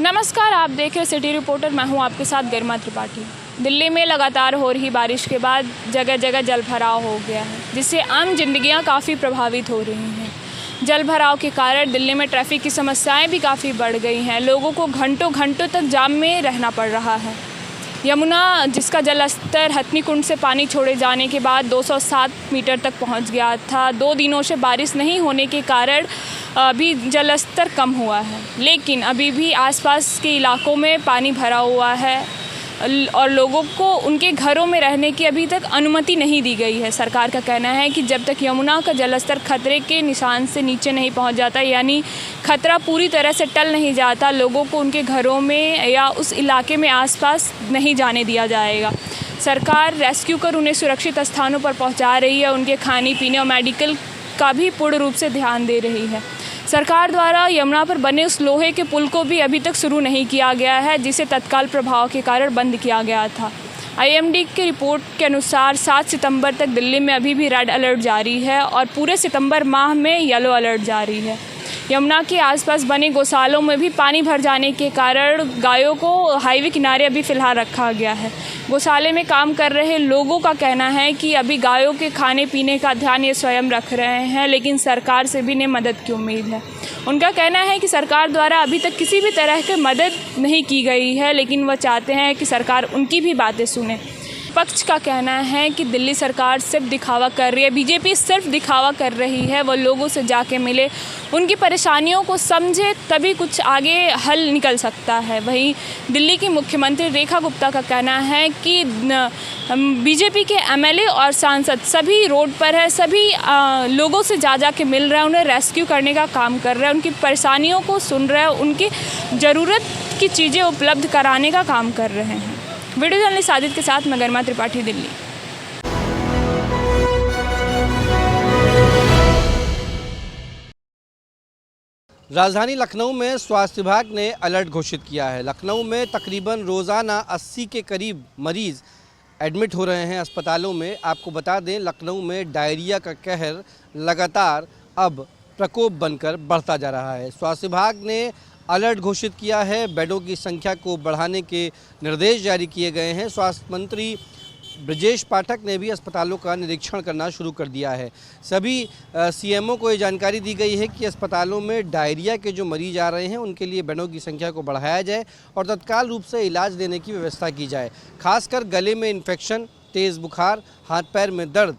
नमस्कार, आप देख रहे सिटी रिपोर्टर। मैं हूं आपके साथ गरिमा त्रिपाठी। दिल्ली में लगातार हो रही बारिश के बाद जगह जगह जल भराव हो गया है, जिससे आम जिंदगियां काफ़ी प्रभावित हो रही हैं। जल भराव के कारण दिल्ली में ट्रैफिक की समस्याएं भी काफ़ी बढ़ गई हैं। लोगों को घंटों घंटों तक जाम में रहना पड़ रहा है। यमुना, जिसका जल स्तर हथनी कुंड से पानी छोड़े जाने के बाद 207 मीटर तक पहुंच गया था। 2 दिनों से बारिश नहीं होने के कारण अभी जल स्तर कम हुआ है, लेकिन अभी भी आसपास के इलाकों में पानी भरा हुआ है और लोगों को उनके घरों में रहने की अभी तक अनुमति नहीं दी गई है। सरकार का कहना है कि जब तक यमुना का जलस्तर खतरे के निशान से नीचे नहीं पहुंच जाता, यानी खतरा पूरी तरह से टल नहीं जाता, लोगों को उनके घरों में या उस इलाके में आसपास नहीं जाने दिया जाएगा। सरकार रेस्क्यू कर उन्हें सुरक्षित स्थानों पर पहुँचा रही है। उनके खाने पीने और मेडिकल का भी पूर्ण रूप से ध्यान दे रही है। सरकार द्वारा यमुना पर बने उस लोहे के पुल को भी अभी तक शुरू नहीं किया गया है, जिसे तत्काल प्रभाव के कारण बंद किया गया था। IMD की रिपोर्ट के अनुसार 7 सितंबर तक दिल्ली में अभी भी रेड अलर्ट जारी है और पूरे सितंबर माह में येलो अलर्ट जारी है। यमुना के आसपास बने गौशालों में भी पानी भर जाने के कारण गायों को हाईवे किनारे अभी फ़िलहाल रखा गया है। गौशाले में काम कर रहे लोगों का कहना है कि अभी गायों के खाने पीने का ध्यान ये स्वयं रख रहे हैं, लेकिन सरकार से भी इन्हें मदद की उम्मीद है। उनका कहना है कि सरकार द्वारा अभी तक किसी भी तरह की मदद नहीं की गई है, लेकिन वह चाहते हैं कि सरकार उनकी भी बातें सुने। पक्ष का कहना है कि दिल्ली सरकार सिर्फ दिखावा कर रही है, बीजेपी सिर्फ दिखावा कर रही है। वो लोगों से जाके मिले, उनकी परेशानियों को समझे, तभी कुछ आगे हल निकल सकता है। वहीं दिल्ली की मुख्यमंत्री रेखा गुप्ता का कहना है कि बीजेपी के MLA और सांसद सभी रोड पर है, सभी लोगों से जा के मिल रहे हैं, उन्हें रेस्क्यू करने का काम कर रहे हैं, उनकी परेशानियों को सुन रहे हैं, उनकी ज़रूरत की चीज़ें उपलब्ध कराने का काम कर रहे हैं। वीडियो जर्नलिस्ट साजिद के साथ मैं गरिमा त्रिपाठी, दिल्ली। राजधानी लखनऊ में स्वास्थ्य विभाग ने अलर्ट घोषित किया है। लखनऊ में तकरीबन रोज़ाना 80 के करीब मरीज़ एडमिट हो रहे हैं अस्पतालों में। आपको बता दें, लखनऊ में डायरिया का कहर लगातार अब प्रकोप बनकर बढ़ता जा रहा है। स्वास्थ्य विभाग ने अलर्ट घोषित किया है। बेडों की संख्या को बढ़ाने के निर्देश जारी किए गए हैं। स्वास्थ्य मंत्री ब्रजेश पाठक ने भी अस्पतालों का निरीक्षण करना शुरू कर दिया है। सभी CMO को ये जानकारी दी गई है कि अस्पतालों में डायरिया के जो मरीज आ रहे हैं उनके लिए बेडों की संख्या को बढ़ाया जाए और तत्काल रूप से इलाज देने की व्यवस्था की जाए। खासकर गले में इन्फेक्शन, तेज़ बुखार, हाथ पैर में दर्द,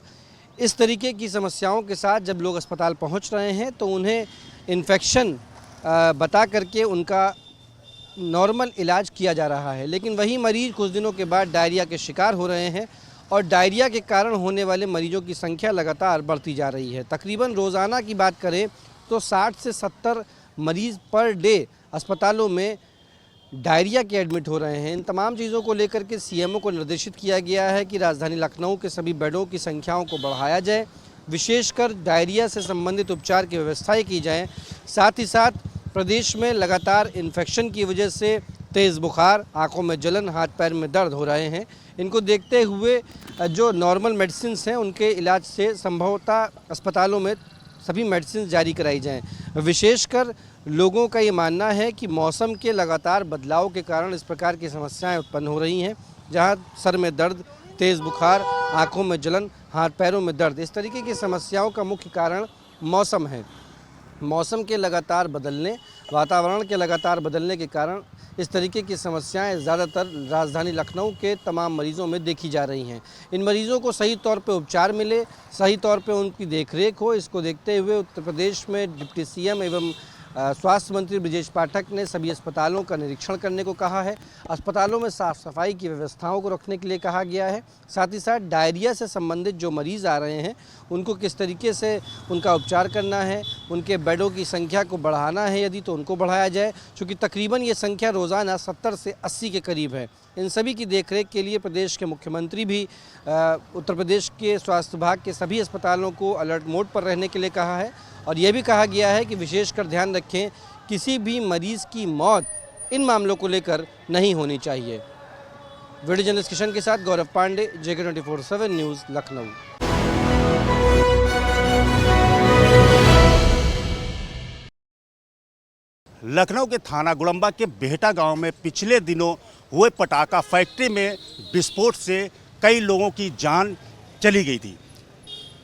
इस तरीके की समस्याओं के साथ जब लोग अस्पताल पहुँच रहे हैं तो उन्हें इन्फेक्शन बता करके उनका नॉर्मल इलाज किया जा रहा है। लेकिन वही मरीज़ कुछ दिनों के बाद डायरिया के शिकार हो रहे हैं और डायरिया के कारण होने वाले मरीजों की संख्या लगातार बढ़ती जा रही है। तकरीबन रोज़ाना की बात करें तो 60 से 70 मरीज़ पर डे अस्पतालों में डायरिया के एडमिट हो रहे हैं। इन तमाम चीज़ों को लेकर के CMO को निर्देशित किया गया है कि राजधानी लखनऊ के सभी बेडों की संख्याओं को बढ़ाया जाए, विशेषकर डायरिया से संबंधित उपचार की व्यवस्थाएं की जाएं। साथ ही साथ प्रदेश में लगातार इन्फेक्शन की वजह से तेज़ बुखार, आंखों में जलन, हाथ पैर में दर्द हो रहे हैं। इनको देखते हुए जो नॉर्मल मेडिसिन्स हैं उनके इलाज से संभवतः अस्पतालों में सभी मेडिसिन जारी कराई जाएं। विशेषकर लोगों का ये मानना है कि मौसम के लगातार बदलाव के कारण इस प्रकार की समस्याएं उत्पन्न हो रही हैं, जहां सर में दर्द, तेज़ बुखार, आंखों में जलन, हाथ पैरों में दर्द, इस तरीके की समस्याओं का मुख्य कारण मौसम है। मौसम के लगातार बदलने, वातावरण के लगातार बदलने के कारण इस तरीके की समस्याएं ज़्यादातर राजधानी लखनऊ के तमाम मरीज़ों में देखी जा रही हैं। इन मरीज़ों को सही तौर पे उपचार मिले, सही तौर पे उनकी देखरेख हो, इसको देखते हुए उत्तर प्रदेश में डिप्टी CM एवं स्वास्थ्य मंत्री ब्रजेश पाठक ने सभी अस्पतालों का निरीक्षण करने को कहा है। अस्पतालों में साफ़ सफाई की व्यवस्थाओं को रखने के लिए कहा गया है। साथ ही साथ डायरिया से संबंधित जो मरीज़ आ रहे हैं उनको किस तरीके से उनका उपचार करना है, उनके बेडों की संख्या को बढ़ाना है यदि तो उनको बढ़ाया जाए, क्योंकि तकरीबन ये संख्या रोज़ाना 70 से 80 के करीब है। इन सभी की देखरेख के लिए प्रदेश के मुख्यमंत्री भी उत्तर प्रदेश के स्वास्थ्य विभाग के सभी अस्पतालों को अलर्ट मोड पर रहने के लिए कहा है और यह भी कहा गया है कि विशेषकर ध्यान रखें, किसी भी मरीज़ की मौत इन मामलों को लेकर नहीं होनी चाहिए। वीडियो जर्नलिस्ट किशन के साथ गौरव पांडे, JK 24/7 न्यूज़, लखनऊ। लखनऊ के थाना गुड़म्बा के बेहटा गांव में पिछले दिनों हुए पटाखा फैक्ट्री में विस्फोट से कई लोगों की जान चली गई थी।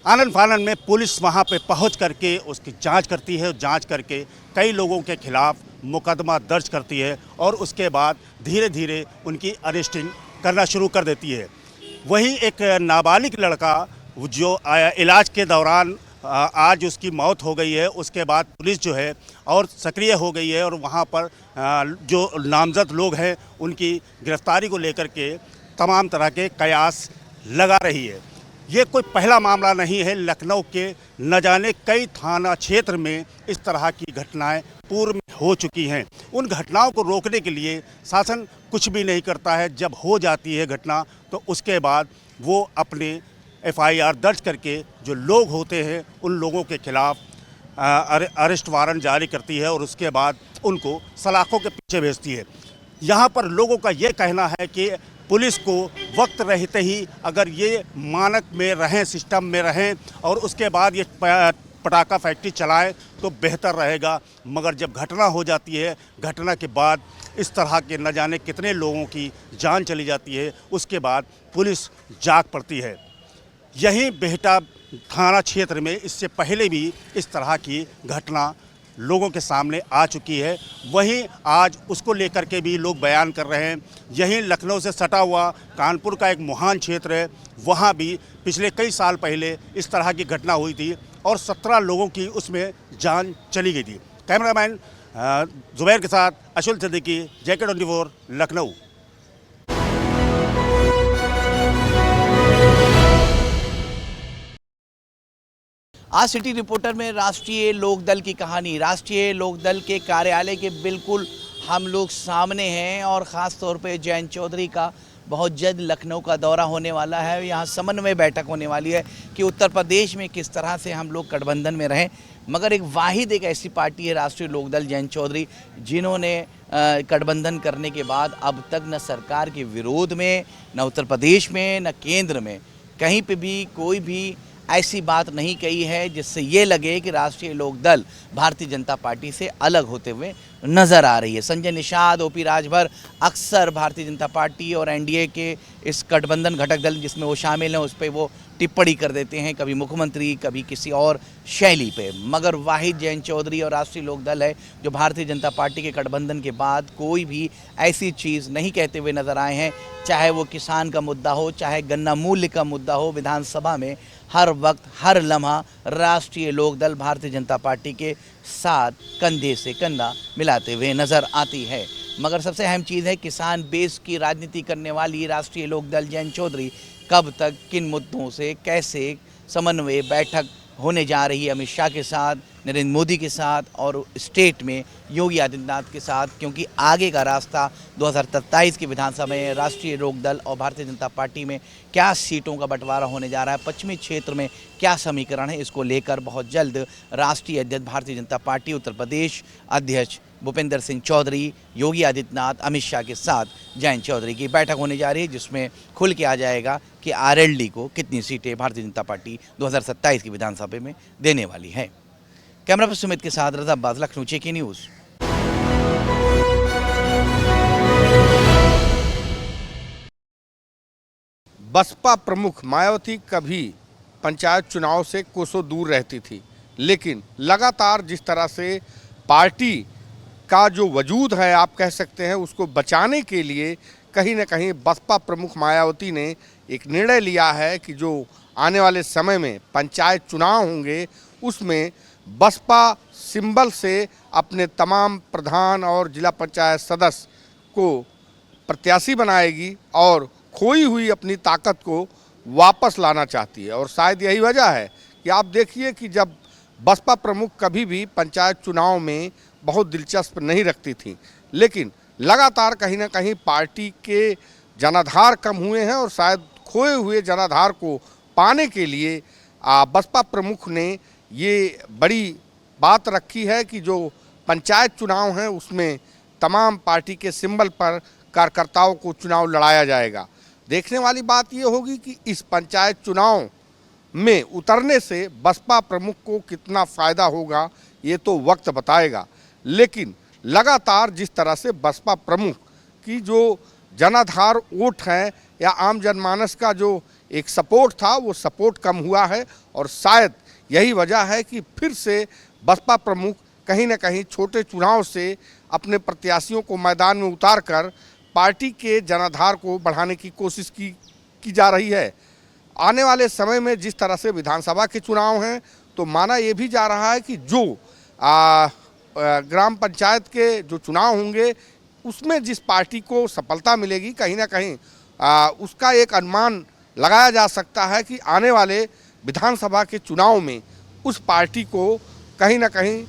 आनन फानन में पुलिस वहां पे पहुंच करके उसकी जांच करती है। जांच करके कई लोगों के खिलाफ मुकदमा दर्ज करती है और उसके बाद धीरे धीरे उनकी अरेस्टिंग करना शुरू कर देती है। वहीं एक नाबालिग लड़का जो इलाज के दौरान आज उसकी मौत हो गई है, उसके बाद पुलिस जो है और सक्रिय हो गई है और वहाँ पर जो नामजद लोग हैं उनकी गिरफ्तारी को लेकर के तमाम तरह के कयास लगा रही है। ये कोई पहला मामला नहीं है। लखनऊ के न जाने कई थाना क्षेत्र में इस तरह की घटनाएं पूर्व में हो चुकी हैं। उन घटनाओं को रोकने के लिए शासन कुछ भी नहीं करता है। जब हो जाती है घटना तो उसके बाद वो अपने FIR दर्ज करके जो लोग होते हैं उन लोगों के खिलाफ अरेस्ट वारंट जारी करती है और उसके बाद उनको सलाखों के पीछे भेजती है। यहाँ पर लोगों का ये कहना है कि पुलिस को वक्त रहते ही अगर ये मानक में रहें, सिस्टम में रहें और उसके बाद ये पटाखा फैक्ट्री चलाएं तो बेहतर रहेगा। मगर जब घटना हो जाती है, घटना के बाद इस तरह के न जाने कितने लोगों की जान चली जाती है, उसके बाद पुलिस जाग पड़ती है। यहीं बेहटा थाना क्षेत्र में इससे पहले भी इस तरह की घटना लोगों के सामने आ चुकी है। वहीं आज उसको लेकर के भी लोग बयान कर रहे हैं। यहीं लखनऊ से सटा हुआ कानपुर का एक मुहान क्षेत्र है, वहाँ भी पिछले कई साल पहले इस तरह की घटना हुई थी और 17 लोगों की उसमें जान चली गई थी। कैमरामैन जुबैर के साथ अशुल सिद्दीकी, JK24 लखनऊ। आज सिटी रिपोर्टर में राष्ट्रीय लोकदल की कहानी, राष्ट्रीय लोकदल के कार्यालय के बिल्कुल हम लोग सामने हैं और ख़ास तौर पे जयंत चौधरी का बहुत जल्द लखनऊ का दौरा होने वाला है। यहाँ समन्वय बैठक होने वाली है कि उत्तर प्रदेश में किस तरह से हम लोग गठबंधन में रहें। मगर एक ऐसी पार्टी है राष्ट्रीय लोकदल जयंत चौधरी, जिन्होंने गठबंधन करने के बाद अब तक न सरकार के विरोध में, न उत्तर प्रदेश में, न केंद्र में कहीं पे भी कोई भी ऐसी बात नहीं कही है जिससे ये लगे कि राष्ट्रीय लोकदल भारतीय जनता पार्टी से अलग होते हुए नज़र आ रही है। संजय निषाद, OP राजभर अक्सर भारतीय जनता पार्टी और NDA के इस गठबंधन घटक दल जिसमें वो शामिल हैं उस पर वो टिप्पणी कर देते हैं, कभी मुख्यमंत्री, कभी किसी और शैली पे। मगर वाहिद जयंत चौधरी और राष्ट्रीय लोकदल है जो भारतीय जनता पार्टी के गठबंधन के बाद कोई भी ऐसी चीज़ नहीं कहते हुए नज़र आए हैं। चाहे वो किसान का मुद्दा हो, चाहे गन्ना मूल्य का मुद्दा हो, विधानसभा में हर वक्त हर लम्हा राष्ट्रीय लोकदल भारतीय जनता पार्टी के साथ कंधे से कंधा मिलाते हुए नज़र आती है। मगर सबसे अहम चीज़ है, किसान बेस की राजनीति करने वाली राष्ट्रीय लोकदल जयंत चौधरी कब तक, किन मुद्दों से, कैसे समन्वय बैठक होने जा रही है अमित शाह के साथ, नरेंद्र मोदी के साथ और स्टेट में योगी आदित्यनाथ के साथ। क्योंकि आगे का रास्ता 2027 की विधानसभा में राष्ट्रीय लोकदल और भारतीय जनता पार्टी में क्या सीटों का बंटवारा होने जा रहा है, पश्चिमी क्षेत्र में क्या समीकरण है, इसको लेकर बहुत जल्द राष्ट्रीय अध्यक्ष भारतीय जनता पार्टी उत्तर प्रदेश अध्यक्ष भूपेंद्र सिंह चौधरी, योगी आदित्यनाथ, अमित शाह के साथ जयंत चौधरी की बैठक होने जा रही है, जिसमें खुल के आ जाएगा कि RLD को कितनी सीटें भारतीय जनता पार्टी 2027 की विधानसभा में देने वाली है। कैमरा पर सुमित के साथ रजा अब्बास, लखनऊ, JK न्यूज़। बसपा प्रमुख मायावती कभी पंचायत चुनाव से कोसों दूर रहती थी, लेकिन लगातार जिस तरह से पार्टी का जो वजूद है, आप कह सकते हैं, उसको बचाने के लिए कहीं न कहीं बसपा प्रमुख मायावती ने एक निर्णय लिया है कि जो आने वाले समय में पंचायत चुनाव होंगे उसमें बसपा सिंबल से अपने तमाम प्रधान और जिला पंचायत सदस्य को प्रत्याशी बनाएगी और खोई हुई अपनी ताकत को वापस लाना चाहती है। और शायद यही वजह है कि आप देखिए कि जब बसपा प्रमुख कभी भी पंचायत चुनाव में बहुत दिलचस्प नहीं रखती थी, लेकिन लगातार कहीं ना कहीं पार्टी के जनाधार कम हुए हैं और शायद खोए हुए जनाधार को पाने के लिए बसपा प्रमुख ने ये बड़ी बात रखी है कि जो पंचायत चुनाव हैं उसमें तमाम पार्टी के सिंबल पर कार्यकर्ताओं को चुनाव लड़ाया जाएगा। देखने वाली बात ये होगी कि इस पंचायत चुनाव में उतरने से बसपा प्रमुख को कितना फ़ायदा होगा ये तो वक्त बताएगा। लेकिन लगातार जिस तरह से बसपा प्रमुख की जो जनाधार वोट हैं या आम जनमानस का जो एक सपोर्ट था वो सपोर्ट कम हुआ है और शायद यही वजह है कि फिर से बसपा प्रमुख कहीं न कहीं छोटे चुनाव से अपने प्रत्याशियों को मैदान में उतारकर पार्टी के जनाधार को बढ़ाने की कोशिश की जा रही है। आने वाले समय में जिस तरह से विधानसभा के चुनाव हैं तो माना ये भी जा रहा है कि जो ग्राम पंचायत के जो चुनाव होंगे उसमें जिस पार्टी को सफलता मिलेगी कहीं ना कहीं उसका एक अनुमान लगाया जा सकता है कि आने वाले विधानसभा के चुनाव में उस पार्टी को कहीं ना कहीं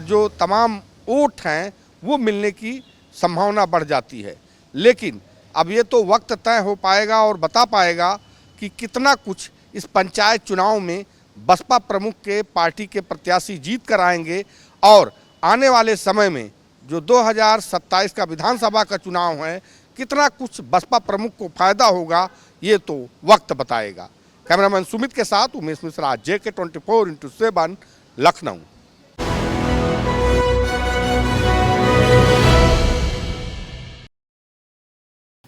जो तमाम वोट हैं वो मिलने की संभावना बढ़ जाती है। लेकिन अब ये तो वक्त तय हो पाएगा और बता पाएगा कि कितना कुछ इस पंचायत चुनाव में बसपा प्रमुख के पार्टी के प्रत्याशी जीत कर आएंगे और आने वाले समय में जो 2027 का विधानसभा का चुनाव है कितना कुछ बसपा प्रमुख को फायदा होगा ये तो वक्त बताएगा। कैमरामैन सुमित के साथ उमेश मिश्रा, JK 24x7 लखनऊ।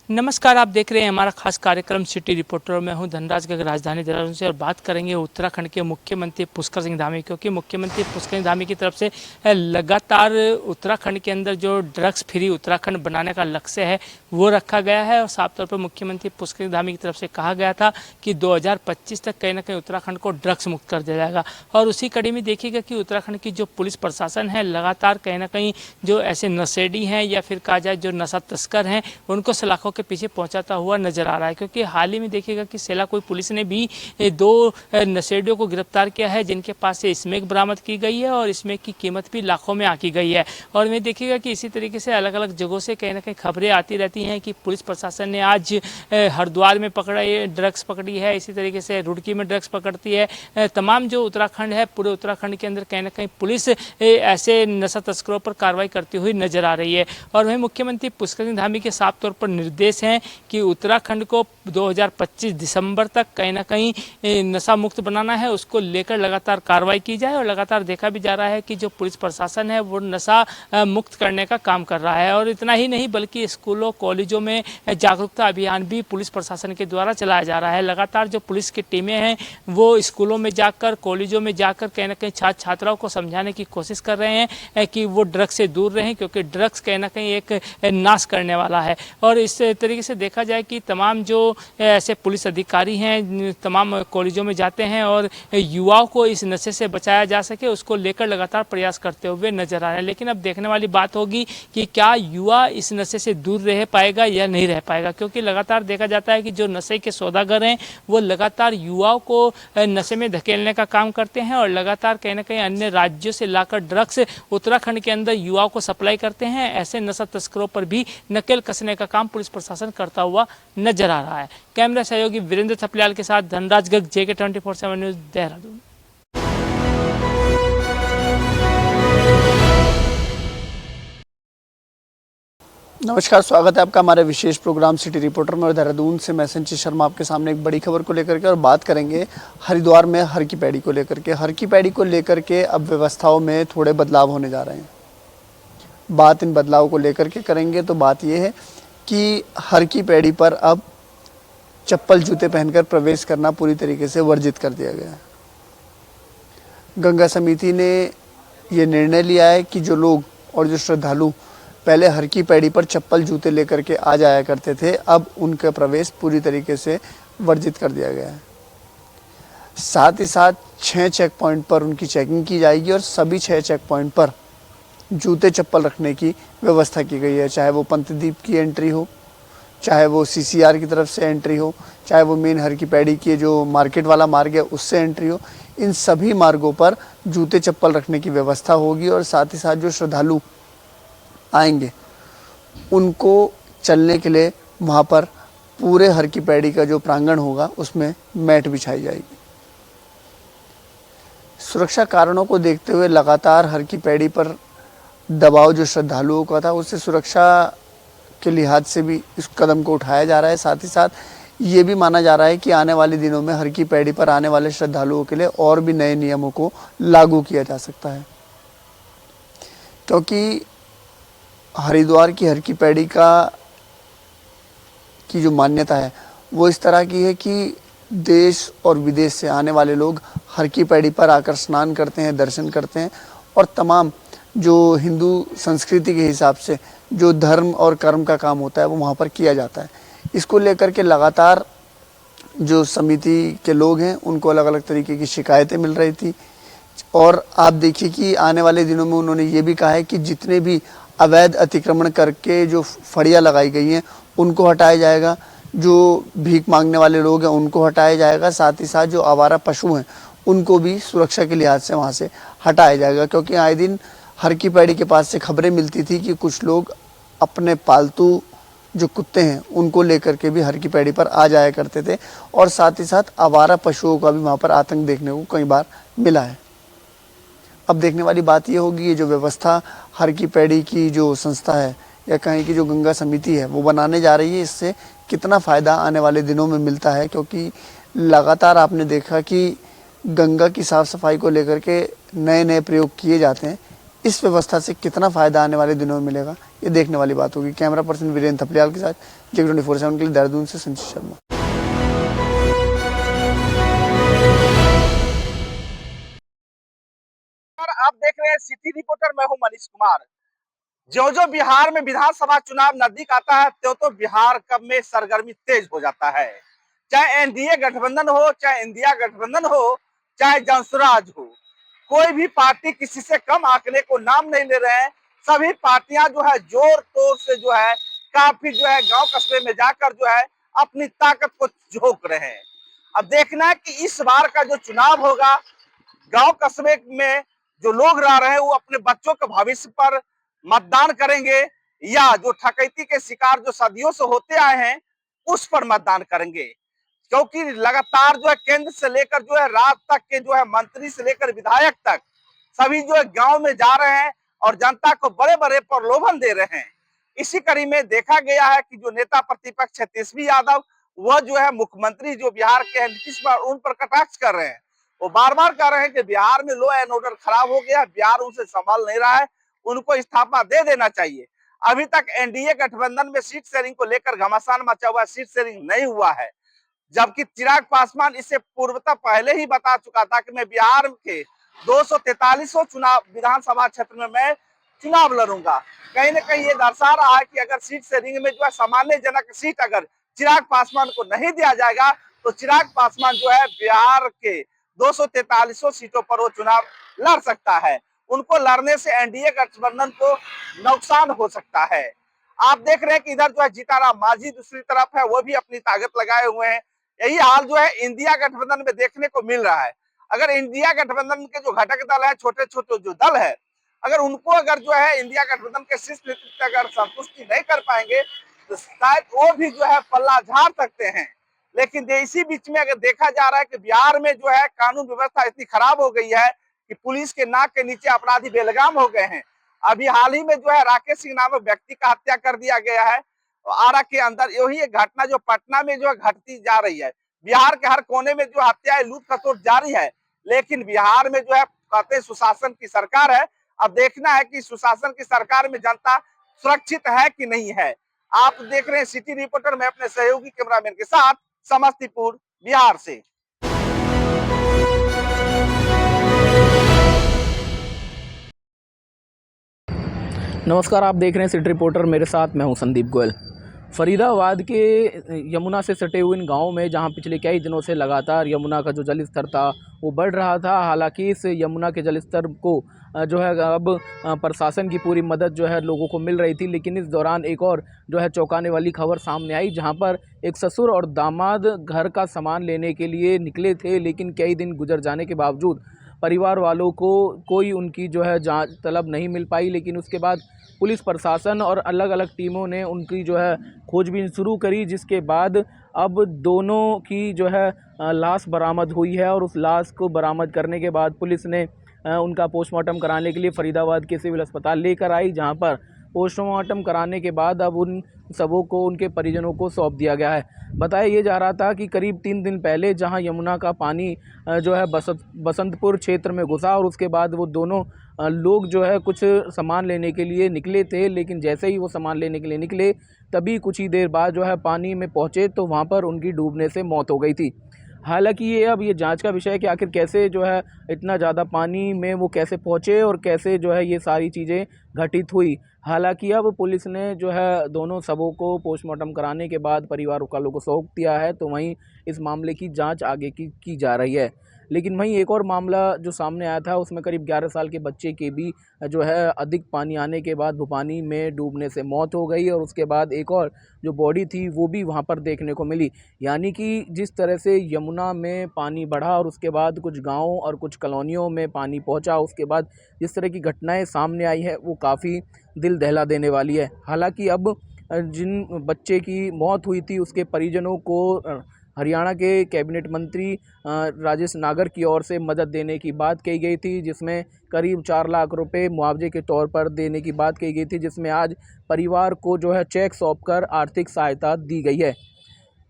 नमस्कार, आप देख रहे हैं हमारा खास कार्यक्रम सिटी रिपोर्टर। मैं हूं धनराज गर्ग, राजधानी देहरादून से, और बात करेंगे उत्तराखंड के मुख्यमंत्री पुष्कर सिंह धामी, क्योंकि मुख्यमंत्री पुष्कर सिंह धामी की तरफ से लगातार उत्तराखंड के अंदर जो ड्रग्स फ्री उत्तराखंड बनाने का लक्ष्य है वो रखा गया है। और साफ तौर पर मुख्यमंत्री पुष्कर सिंह धामी की तरफ से कहा गया था कि 2025 तक कहीं ना कहीं उत्तराखंड को ड्रग्स मुक्त कर दिया जाएगा। और उसी कड़ी में देखिएगा कि उत्तराखंड की जो पुलिस प्रशासन है लगातार कहीं ना कहीं जो ऐसे नशेड़ी हैं या फिर कहा जाए जो नशा तस्कर हैं उनको सलाखों के पीछे पहुंचाता हुआ नजर आ रहा है। क्योंकि हाल ही में देखिएगा कि सेलाकुई पुलिस ने भी 2 नशेड़ियों को गिरफ्तार किया है जिनके पास से स्मैक बरामद की गई है और स्मैक की कीमत भी लाखों में आकी गई है। और मैं देखिएगा कि इसी तरीके से अलग अलग जगहों से कहीं ना कहीं खबरें आती रहती हैं कि पुलिस प्रशासन ने आज हरिद्वार में ड्रग्स पकड़ी है, इसी तरीके से रुड़की में ड्रग्स पकड़ती है। तमाम जो उत्तराखंड है पूरे उत्तराखंड के अंदर कहीं ना कहीं पुलिस ऐसे नशा तस्करों पर कार्रवाई करती हुई नजर आ रही है। और वहीं मुख्यमंत्री पुष्कर सिंह धामी के साफ तौर पर निर्देश हैं कि उत्तराखंड को 2025 दिसंबर तक कहीं ना कहीं नशा मुक्त बनाना है, उसको लेकर लगातार कार्रवाई की जाए। और लगातार देखा भी जा रहा है कि जो पुलिस प्रशासन है वो नशा मुक्त करने का काम कर रहा है। और इतना ही नहीं बल्कि स्कूलों कॉलेजों में जागरूकता अभियान भी पुलिस प्रशासन के द्वारा चलाया जा रहा है। लगातार जो पुलिस की टीमें हैं वो स्कूलों में जाकर कॉलेजों में जाकर कहीं ना कहीं छात्र छात्राओं को समझाने की कोशिश कर रहे हैं कि वो ड्रग्स से दूर रहें, क्योंकि ड्रग्स कहीं ना कहीं एक नाश करने वाला है। और इस तरीके से देखा जाए कि तमाम जो ऐसे पुलिस अधिकारी हैं तमाम कॉलेजों में जाते हैं और युवाओं को इस नशे से बचाया जा सके उसको लेकर लगातार प्रयास करते हुए नजर आ रहे हैं। लेकिन अब देखने वाली बात होगी कि क्या युवा इस नशे से दूर रह पाएगा या नहीं रह पाएगा, क्योंकि लगातार देखा जाता है कि जो नशे के सौदागर हैं वो लगातार युवाओं को नशे में धकेलने का काम करते हैं और लगातार कहीं ना कहीं अन्य राज्यों से लाकर ड्रग्स उत्तराखंड के अंदर युवाओं को सप्लाई करते हैं। ऐसे नशा तस्करों पर भी नकेल कसने का काम पुलिस प्रशासन करता हुआ नजर आ रहा है। कैमरा सहयोगी वीरेंद्र थपलियाल के साथ धनराज गर्ग, JK 24/7 न्यूज़, देहरादून। नमस्कार, स्वागत है आपका हमारे विशेष प्रोग्राम सिटी रिपोर्टर में। और देहरादून से मैं संचित शर्मा आपके सामने एक बड़ी खबर को लेकर के और बात करेंगे हरिद्वार में हर की पैड़ी को लेकर के। हर की पैड़ी को लेकर के अब व्यवस्थाओं में थोड़े बदलाव होने जा रहे हैं। बात इन बदलाव को लेकर के करेंगे तो बात यह है कि हर की पैड़ी पर अब चप्पल जूते पहनकर प्रवेश करना पूरी तरीके से वर्जित कर दिया गया है। गंगा समिति ने ये निर्णय लिया है कि जो लोग और जो श्रद्धालु पहले हर की पैड़ी पर चप्पल जूते लेकर के आ जाया करते थे अब उनका प्रवेश पूरी तरीके से वर्जित कर दिया गया है। साथ ही साथ 6 चेक पॉइंट पर उनकी चेकिंग की जाएगी और सभी 6 चेक पॉइंट पर जूते चप्पल रखने की व्यवस्था की गई है। चाहे वो पंतदीप की एंट्री हो, चाहे वो CCR की तरफ से एंट्री हो, चाहे वो मेन हर की पैड़ी की जो मार्केट वाला मार्ग है उससे एंट्री हो, इन सभी मार्गों पर जूते चप्पल रखने की व्यवस्था होगी। और साथ ही साथ जो श्रद्धालु आएंगे उनको चलने के लिए वहाँ पर पूरे हर की पैड़ी का जो प्रांगण होगा उसमें मैट बिछाई जाएगी। सुरक्षा कारणों को देखते हुए लगातार हर की पैड़ी पर दबाव जो श्रद्धालुओं का था उससे सुरक्षा के लिहाज से भी इस कदम को उठाया जा रहा है। साथ ही साथ ये भी माना जा रहा है कि आने वाले दिनों में हर की पैड़ी पर आने वाले श्रद्धालुओं के लिए और भी नए नियमों को लागू किया जा सकता है, क्योंकि हरिद्वार की हर की पैड़ी का की जो मान्यता है वो इस तरह की है कि देश और विदेश से आने वाले लोग हर की पैड़ी पर आकर स्नान करते हैं, दर्शन करते हैं और तमाम जो हिंदू संस्कृति के हिसाब से जो धर्म और कर्म का काम होता है वो वहाँ पर किया जाता है। इसको लेकर के लगातार जो समिति के लोग हैं उनको अलग अलग तरीके की शिकायतें मिल रही थी और आप देखिए कि आने वाले दिनों में उन्होंने ये भी कहा है कि जितने भी अवैध अतिक्रमण करके जो फड़ियाँ लगाई गई हैं उनको हटाया जाएगा, जो भीख मांगने वाले लोग हैं उनको हटाया जाएगा, साथ ही साथ जो आवारा पशु हैं उनको भी सुरक्षा के लिहाज से वहाँ से हटाया जाएगा। क्योंकि आए दिन हर की पैड़ी के पास से खबरें मिलती थी कि कुछ लोग अपने पालतू जो कुत्ते हैं उनको लेकर के भी हर की पैड़ी पर आ जाया करते थे और साथ ही साथ आवारा पशुओं का भी वहाँ पर आतंक देखने को कई बार मिला है। अब देखने वाली बात ये होगी ये जो व्यवस्था हर की पैड़ी की जो संस्था है या कहीं की जो गंगा समिति है वो बनाने जा रही है, इससे कितना फ़ायदा आने वाले दिनों में मिलता है। क्योंकि लगातार आपने देखा कि गंगा की साफ़ सफाई को लेकर के नए नए प्रयोग किए जाते हैं, इस व्यवस्था से कितना फ़ायदा आने वाले दिनों में मिलेगा ये देखने वाली बात होगी। कैमरा पर्सन वीरेंद्र थपलियाल के साथ J24/7 के लिए देहरादून से संजय शर्मा। आप देख रहे हैं सिटी रिपोर्टर, मैं हूं मनीष कुमार। जो जो बिहार में विधानसभा चुनाव नजदीक आता है त्यों तो बिहार कब में सरगर्मी तेज हो जाता है। चाहे एनडीए गठबंधन हो, चाहे इंडिया गठबंधन हो, चाहे जनसुराज हो, कोई भी पार्टी किसी से कम आंकने को नाम नहीं ले रहे हैं। सभी पार्टियां जो है जोर तोर से जो है काफी जो है गांव कस्बे में जाकर जो है अपनी ताकत को झोंक रहे हैं। अब देखना है कि इस बार का जो चुनाव होगा गांव कस्बे में जो लोग रह रहे हैं वो अपने बच्चों के भविष्य पर मतदान करेंगे या जो ठकैती के शिकार जो सदियों से होते आए हैं उस पर मतदान करेंगे। क्योंकि लगातार जो है केंद्र से लेकर जो है राज्य तक के जो है मंत्री से लेकर विधायक तक सभी जो है गांव में जा रहे हैं और जनता को बड़े बड़े प्रलोभन दे रहे हैं। इसी कड़ी में देखा गया है कि जो नेता प्रतिपक्ष है तेजस्वी यादव वह जो है मुख्यमंत्री जो बिहार के हैं नीतीश कुमार उन पर कटाक्ष कर रहे हैं। वो बार बार कह रहे हैं कि बिहार में लॉ एंड ऑर्डर खराब हो गया, बिहार उनसे संभाल नहीं रहा है, उनको इस्तीफा दे देना चाहिए। अभी तक एनडीए गठबंधन में सीट शेयरिंग को लेकर घमासान मचा हुआ है, सीट शेयरिंग नहीं हुआ है। जबकि चिराग पासवान इससे पूर्वतः पहले ही बता चुका था कि मैं बिहार के 243 चुनाव विधानसभा क्षेत्र में मैं चुनाव लड़ूंगा। कहीं ना कहीं ये दर्शा रहा है कि अगर सीट शेयरिंग में जो है सामान्यजनक सीट अगर चिराग पासवान को नहीं दिया जाएगा तो चिराग पासवान जो है बिहार के 243 सीटों पर वो चुनाव लड़ सकता है। उनको लड़ने से एनडीए गठबंधन को नुकसान हो सकता है। आप देख रहे हैं कि इधर जो है जीताराम मांझी दूसरी तरफ है, वो भी अपनी ताकत लगाए हुए हैं। यही हाल जो है इंडिया गठबंधन में देखने को मिल रहा है। अगर इंडिया गठबंधन के जो घटक दल है, छोटे छोटे जो दल है, अगर उनको अगर जो है इंडिया गठबंधन के शीर्ष नेतृत्व अगर संतुष्टि नहीं कर पाएंगे तो शायद वो भी जो है पल्ला झाड़ सकते हैं। लेकिन इसी बीच में अगर देखा जा रहा है कि बिहार में जो है कानून व्यवस्था इतनी खराब हो गई है कि पुलिस के नाक के नीचे अपराधी बेलगाम हो गए हैं। अभी हाल ही में जो है राकेश सिंह नामक व्यक्ति का हत्या कर दिया गया है आरा के अंदर। यही एक घटना जो पटना में जो है घटती जा रही है। बिहार के हर कोने में जो हत्या है, लूट खसोट जारी है, लेकिन बिहार में जो है कहते सुशासन की सरकार है। अब देखना है कि सुशासन की सरकार में जनता सुरक्षित है कि नहीं है। आप देख रहे हैं सिटी रिपोर्टर, मैं अपने सहयोगी कैमरामैन के साथ समस्तीपुर बिहार से। नमस्कार, आप देख रहे हैं सिटी रिपोर्टर, मेरे साथ मैं हूं संदीप गोयल। फरीदाबाद के यमुना से सटे हुए इन गाँव में जहां पिछले कई दिनों से लगातार यमुना का जो जल स्तर था वो बढ़ रहा था। हालांकि इस यमुना के जल स्तर को जो है अब प्रशासन की पूरी मदद जो है लोगों को मिल रही थी, लेकिन इस दौरान एक और जो है चौंकाने वाली खबर सामने आई, जहां पर एक ससुर और दामाद घर का सामान लेने के लिए निकले थे, लेकिन कई दिन गुजर जाने के बावजूद परिवार वालों को कोई उनकी जो है जांच तलब नहीं मिल पाई। लेकिन उसके बाद पुलिस प्रशासन और अलग अलग टीमों ने उनकी जो है खोजबीन शुरू करी, जिसके बाद अब दोनों की जो है लाश बरामद हुई है। और उस लाश को बरामद करने के बाद पुलिस ने उनका पोस्टमार्टम कराने के लिए फरीदाबाद के सिविल अस्पताल लेकर आई, जहां पर पोस्टमार्टम कराने के बाद अब उन सबों को उनके परिजनों को सौंप दिया गया है। बताया ये जा रहा था कि करीब 3 दिन पहले जहां यमुना का पानी जो है बसंतपुर क्षेत्र में घुसा और उसके बाद वो दोनों लोग जो है कुछ सामान लेने के लिए निकले थे, लेकिन जैसे ही वो सामान लेने के लिए निकले तभी कुछ ही देर बाद जो है पानी में पहुंचे तो वहां पर उनकी डूबने से मौत हो गई थी। हालांकि ये जांच का विषय है कि आखिर कैसे जो है इतना ज़्यादा पानी में वो कैसे पहुंचे और कैसे जो है ये सारी चीज़ें घटित हुई। हालांकि अब पुलिस ने जो है दोनों सबों को पोस्टमार्टम कराने के बाद परिवार वालों को सौंप दिया है, तो वहीं इस मामले की जांच आगे की जा रही है। लेकिन वहीं एक और मामला जो सामने आया था उसमें करीब 11 साल के बच्चे के भी जो है अधिक पानी आने के बाद वो पानी में डूबने से मौत हो गई और उसके बाद एक और जो बॉडी थी वो भी वहाँ पर देखने को मिली। यानी कि जिस तरह से यमुना में पानी बढ़ा और उसके बाद कुछ गाँव और कुछ कॉलोनियों में पानी पहुँचा, उसके बाद जिस तरह की घटनाएं सामने आई है वो काफ़ी दिल दहला देने वाली है। हालांकि अब जिन बच्चे की मौत हुई थी उसके परिजनों को हरियाणा के कैबिनेट मंत्री राजेश नागर की ओर से मदद देने की बात कही गई थी, जिसमें करीब 4 लाख रुपए मुआवजे के तौर पर देने की बात कही गई थी, जिसमें आज परिवार को जो है चेक सौंपकर आर्थिक सहायता दी गई है।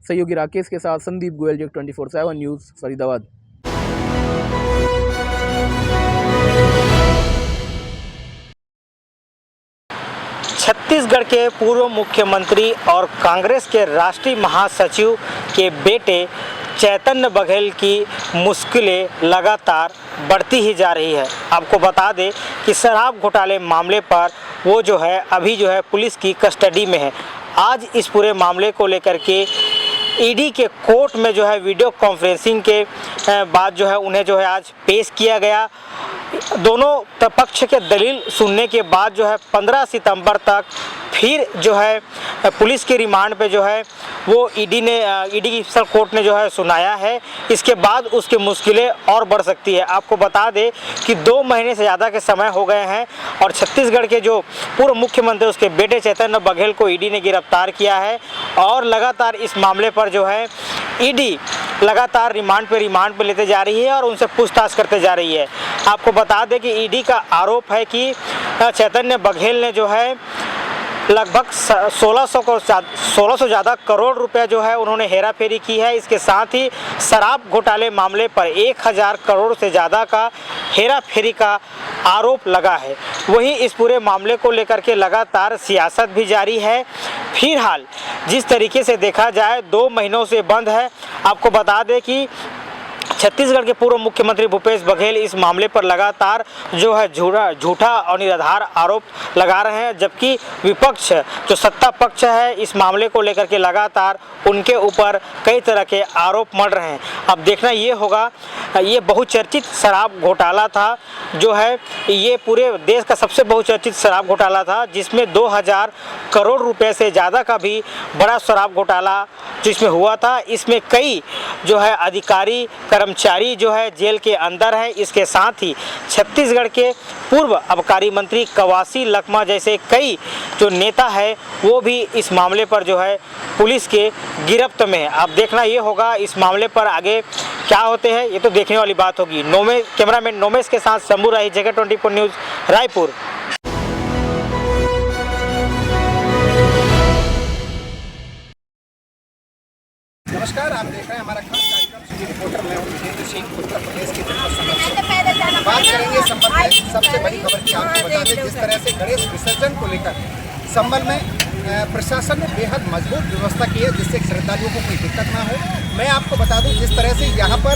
सहयोगी राकेश के साथ संदीप गोयल, जो 24/7 न्यूज़, फरीदाबाद। छत्तीसगढ़ के पूर्व मुख्यमंत्री और कांग्रेस के राष्ट्रीय महासचिव के बेटे चैतन्य बघेल की मुश्किलें लगातार बढ़ती ही जा रही है। आपको बता दें कि शराब घोटाले मामले पर वो जो है अभी जो है पुलिस की कस्टडी में है। आज इस पूरे मामले को लेकर के ईडी के कोर्ट में जो है वीडियो कॉन्फ्रेंसिंग के बाद जो है उन्हें जो है आज पेश किया गया। दोनों पक्ष के दलील सुनने के बाद जो है 15 सितंबर तक फिर जो है पुलिस के रिमांड पे जो है वो ईडी की स्पेशल कोर्ट ने जो है सुनाया है। इसके बाद उसकी मुश्किलें और बढ़ सकती है। आपको बता दें कि 2 महीने से ज़्यादा के समय हो गए हैं और छत्तीसगढ़ के जो पूर्व मुख्यमंत्री उसके बेटे चैतन्य बघेल को ईडी ने गिरफ्तार किया है और लगातार इस मामले पर जो है ईडी लगातार रिमांड पे लेते जा रही है और उनसे पूछताछ करते जा रही है। आपको बता दें कि ईडी का आरोप है कि चैतन्य बघेल ने जो है लगभग 1600 ज़्यादा करोड़ रुपए जो है उन्होंने हेरा फेरी की है। इसके साथ ही शराब घोटाले मामले पर 1000 करोड़ से ज़्यादा का हेरा फेरी का आरोप लगा है। वहीं इस पूरे मामले को लेकर के लगातार सियासत भी जारी है। फिलहाल जिस तरीके से देखा जाए 2 महीनों से बंद है। आपको बता दें कि छत्तीसगढ़ के पूर्व मुख्यमंत्री भूपेश बघेल इस मामले पर लगातार जो है झूठा और निराधार आरोप लगा रहे हैं, जबकि विपक्ष जो सत्ता पक्ष है इस मामले को लेकर के लगातार उनके ऊपर कई तरह के आरोप मढ़ रहे हैं। अब देखना ये होगा, ये बहुचर्चित शराब घोटाला था जो है ये पूरे देश का सबसे बहुचर्चित शराब घोटाला था, जिसमें 2000 करोड़ रुपए से ज़्यादा का भी बड़ा शराब घोटाला जिसमें हुआ था। इसमें कई जो है अधिकारी कर्मचारी जो है जेल के अंदर है। इसके साथ ही छत्तीसगढ़ के पूर्व आबकारी मंत्री कवासी लखमा जैसे कई जो नेता है वो भी इस मामले पर जो है पुलिस के गिरफ्त में है। अब देखना ये होगा इस मामले पर आगे क्या होते हैं, ये तो देखने वाली बात होगी। कैमरामैन नोमेश के साथ शंभू राही, जगह 24 न्यूज़, रायपुर। नमस्कार, आप देख रहे हैं हमारा खास कार्यक्रम सिटी रिपोर्टर। मैं हूं जितेंद्र सिंह, उत्तर प्रदेश के बात करेंगे संबल में सबसे बड़ी खबर की। आपको बता दें जिस तरह से गणेश विसर्जन को लेकर संबल में प्रशासन ने बेहद मजबूत व्यवस्था की है जिससे श्रद्धालुओं को कोई दिक्कत ना हो। मैं आपको बता दूं जिस तरह से यहाँ पर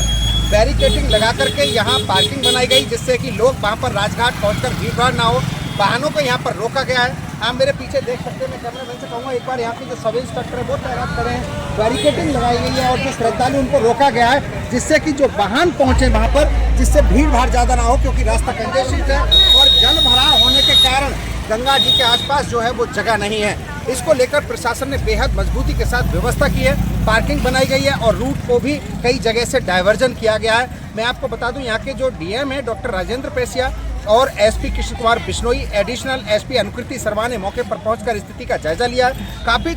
बैरिकेडिंग लगा करके यहाँ पार्किंग बनाई गई जिससे कि लोग वहाँ पर राजघाट पहुँचकर भीड़ ना हो। वाहनों को यहाँ पर रोका गया है। आप मेरे पीछे देख सकते हैं। मैं कैमरामैन से कहूँगा एक बार यहाँ के जो सब इंस्पेक्टर है वो तैनात करें हैं। बैरिकेडिंग लगाई गई है और जो श्रद्धालु उनको रोका गया है जिससे कि जो वाहन पहुँचे वहाँ पर, जिससे भीड़ भाड़ ज़्यादा ना हो, क्योंकि रास्ता कंजेस्टेड है और जल भराव होने के कारण गंगा जी के आसपास जो है वो जगह नहीं है। इसको लेकर प्रशासन ने बेहद मजबूती के साथ व्यवस्था की है। पार्किंग बनाई गई है और रूट को भी कई जगह से डाइवर्जन किया गया है। मैं आपको बता दूं यहाँ के जो डीएम है डॉक्टर राजेंद्र पेसिया और SP Krishna Kumar Bishnoi, additional SP Anukriti Sharma ने मौके पर पहुंचकर स्थिति का जायजा लिया है। काफ़ी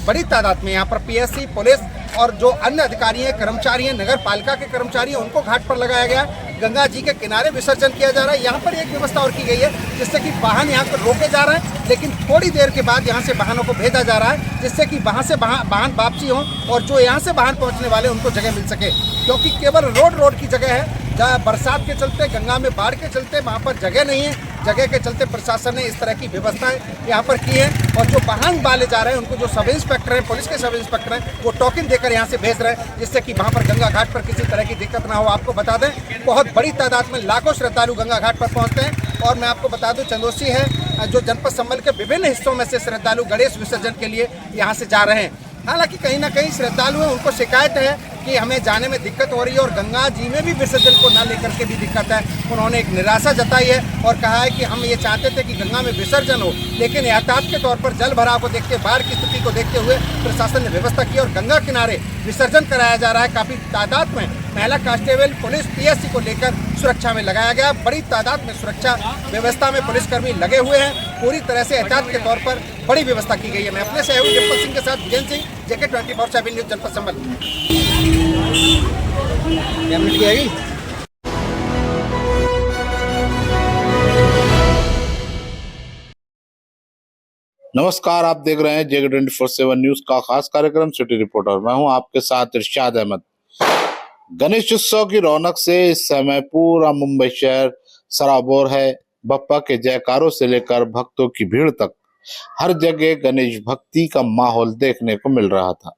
बड़ी तादाद में यहाँ पर पीएससी, पुलिस और जो अन्य अधिकारी हैं, कर्मचारी हैं, नगर पालिका के कर्मचारी हैं, उनको घाट पर लगाया गया। गंगा जी के किनारे विसर्जन किया जा रहा है। यहाँ पर एक व्यवस्था और की गई है जिससे कि वाहन यहाँ पर रोके जा रहे हैं, लेकिन थोड़ी देर के बाद यहाँ से वाहनों को भेजा जा रहा है जिससे कि वहाँ से वाहन वापसी हो और जो यहाँ से वाहन पहुँचने वाले उनको जगह मिल सके, क्योंकि केवल रोड की जगह है। जहाँ बरसात के चलते, गंगा में बाढ़ के चलते वहाँ पर जगह नहीं है। जगह के चलते प्रशासन ने इस तरह की व्यवस्थाएं यहाँ पर की है और जो वाहन वाले जा रहे हैं उनको जो सब इंस्पेक्टर हैं, पुलिस के सब इंस्पेक्टर हैं, वो टोकन देकर यहाँ से भेज रहे हैं जिससे कि वहाँ पर गंगा घाट पर किसी तरह की दिक्कत ना हो। आपको बता दें, बहुत बड़ी तादाद में लाखों श्रद्धालु गंगा घाट पर पहुँचते हैं और मैं आपको बता दूँ, चंदौसी है जो जनपद संबल के विभिन्न हिस्सों में से श्रद्धालु गणेश विसर्जन के लिए यहाँ से जा रहे हैं। हालांकि कहीं ना कहीं श्रद्धालु हैं, उनको शिकायत है कि हमें जाने में दिक्कत हो रही है और गंगा जी में भी विसर्जन को न लेकर के भी दिक्कत है। उन्होंने एक निराशा जताई है और कहा है कि हम ये चाहते थे कि गंगा में विसर्जन हो, लेकिन एहतियात के तौर पर जल भराव को देखते, बाढ़ की स्थिति को देखते हुए प्रशासन ने व्यवस्था की और गंगा किनारे विसर्जन कराया जा रहा है। काफ़ी तादाद में महिला कांस्टेबल, पुलिस, पीएससी को लेकर सुरक्षा में लगाया गया। बड़ी तादाद में सुरक्षा व्यवस्था में पुलिसकर्मी लगे हुए हैं। पूरी तरह से एहतियात के तौर पर बड़ी व्यवस्था की गई है। मैं अपने सहयोगी डिम्पल सिंह के साथ विजय सिंह, JK 24/7 न्यूज़, जनपद संबल। नमस्कार, आप देख रहे हैं JK 24/7 न्यूज का खास कार्यक्रम सिटी रिपोर्टर। मैं हूं आपके साथ इरशाद अहमद। गणेश उत्सव की रौनक से इस समय पूरा मुंबई शहर सराबोर है। बप्पा के जयकारों से लेकर भक्तों की भीड़ तक हर जगह गणेश भक्ति का माहौल देखने को मिल रहा था।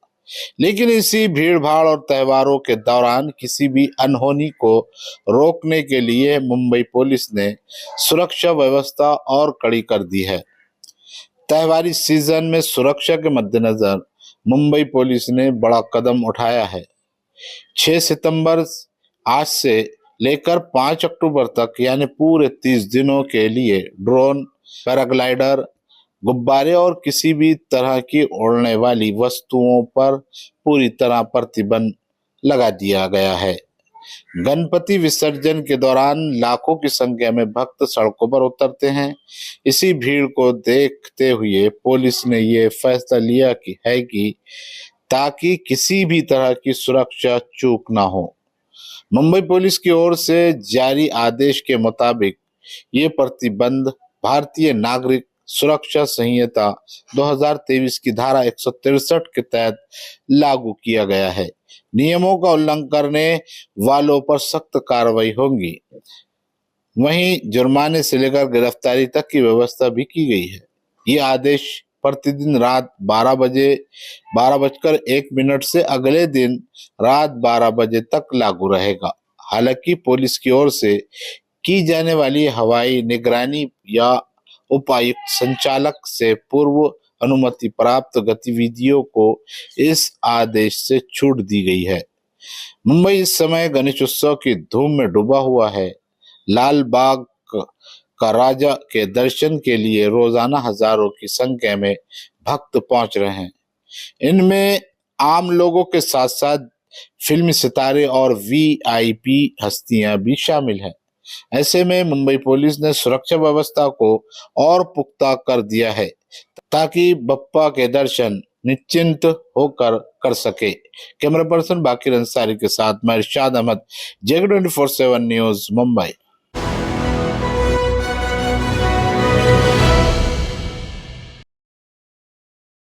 लेकिन इसी भीड़ भाड़ और त्योहारों के दौरान किसी भी अनहोनी को रोकने के लिए मुंबई पुलिस ने सुरक्षा व्यवस्था और कड़ी कर दी है। त्योहारी सीजन में सुरक्षा के मद्देनजर मुंबई पुलिस ने बड़ा कदम उठाया है। 6 सितंबर आज से लेकर 5 अक्टूबर तक यानी पूरे 30 दिनों के लिए ड्रोन, पैराग्लाइडर, गुब्बारे और किसी भी तरह की उड़ने वाली वस्तुओं पर पूरी तरह प्रतिबंध लगा दिया गया है। गणपति विसर्जन के दौरान लाखों की संख्या में भक्त सड़कों पर उतरते हैं। इसी भीड़ को देखते हुए पुलिस ने ये फैसला लिया कि ताकि किसी भी तरह की सुरक्षा चूक ना हो। मुंबई पुलिस की ओर से जारी आदेश के मुताबिक ये प्रतिबंध भारतीय नागरिक सुरक्षा संहिता 2023 की धारा 163 के तहत लागू किया गया है। नियमों का उल्लंघन करने वालों पर सख्त कार्रवाई होगी। वहीं जुर्माने से लेकर गिरफ्तारी तक की व्यवस्था भी की गई है। ये आदेश प्रतिदिन रात 12:01 से अगले दिन रात 12 बजे तक लागू रहेगा। हालांकि पुलिस की ओर से की जाने वाली हवाई निगरानी या उपायुक्त संचालक से पूर्व अनुमति प्राप्त गतिविधियों को इस आदेश से छूट दी गई है। मुंबई इस समय गणेश उत्सव की धूम में डूबा हुआ है। लाल बाग का राजा के दर्शन के लिए रोजाना हजारों की संख्या में भक्त पहुंच रहे हैं। इनमें आम लोगों के साथ साथ फिल्मी सितारे और VIP हस्तियां भी शामिल हैं। ऐसे में मुंबई पुलिस ने सुरक्षा व्यवस्था को और पुख्ता कर दिया है ताकि बप्पा के दर्शन निश्चिंत होकर कर सके। कैमरा पर्सन बाकिर अंसारी के साथ मैं इरशाद अहमद, JK 24/7 न्यूज, मुंबई।